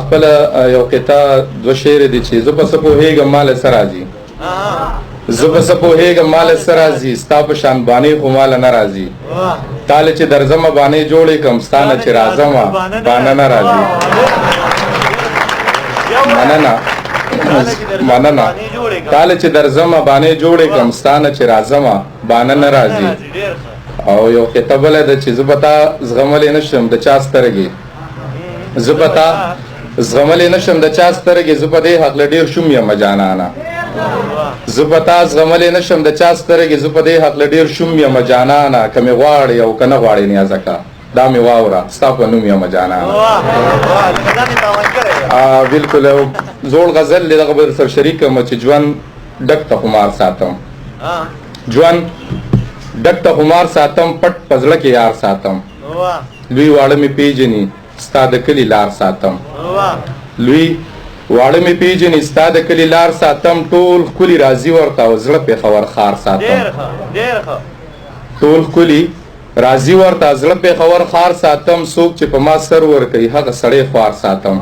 خپل یو قطعه دو شعر دي چې زه په څه پوهېږم مال څه راځي زه په څه پوهېږم مال څه راځي ستا په شان بانې خو ماله نه راځي تاله چې درځمه بانې جوړې کړم ستا نه چې راځمه بانه نه راځي مننه تاله چې درځمه بانې جوړې کړم ستا نه چې راځمه بانه نه راځي او یو قطعه بله ده چې زه به تا زغملی نه شم د چا سترګې زه به تا زغملی نه شم د چا سترګې زه په دې هکله ډېر شوم یم جانانه زه به تا زغملی نه شم د چا سترګې زه په دې هکله ډېر شوم یم جانانه که مې غواړې او که نه غواړې نیازکه دا مې واوره ستا په نوم یم جانانه بلکل یو زوړ غزل دی دغه به درسره شریک کړم چې ژوند ډک ته خمار ساتم ژوند ډک ته خمار ساتم پټ په زړه کې یار ساتم لوی واړه مې پیژني ستا د کلي لار ساتم لوی واړه مې پیژني ستا د کلي لار ساتم ټول ښکلي راځي ورته او زړه پېښور ښار ساتم ټول ښکلي راځي ورته زړه پېښور ښار ساتم څوک چې په ما سر ورکوي هغه سړی خوار ساتم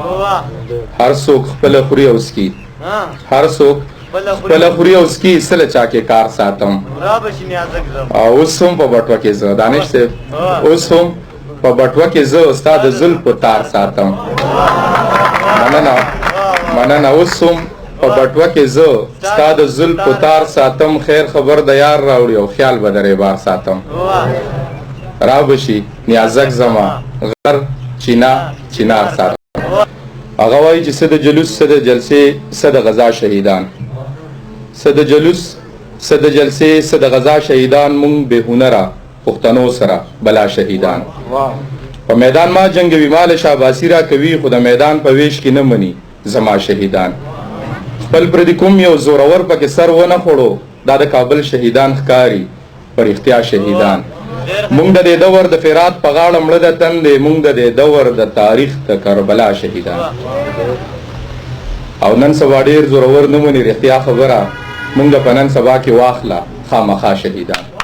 هر څوک خپله خوري او څکي هر څوک خپله خوري او څکي څه له چا کې کار ساتم اوس هم په بټوه کې زه دانش صاحب اوس هم په بټوه کې زه ستا د زلفو تار ساتم مننه اوس هم په بټوه کې زه ستا د زلفو تار ساتم خیر خبر د یار راوړي او خیال به درې بار ساتم را بشي نیازک زما غر چینار ساتم هغه وایي چې څه د جلوس څه د جلسې څه د غزا شهیدان څه د جلوس څه د جلسې څه د غزا شهیدان مونږ بې هنره پښتنو سره بلا شهیدان په میدان ما جنګوي مال شاباسي را کوي خو د میدان په ویش کې نه مني زما شهیدان خپل پردي کوم یو زورور پکې سر ونه خوړو دا د کابل شهیدان ښکاري په رښتیا شهیدان مونږ د دې دور د فرات په غاړه مړه د تندې مونږ د دې دور د تاریخ د کربلا شهیدان او نن سبا ډېر زورور نه مني رښتیا خبره مونږ په نن سبا کې واخله خامخا شهیدان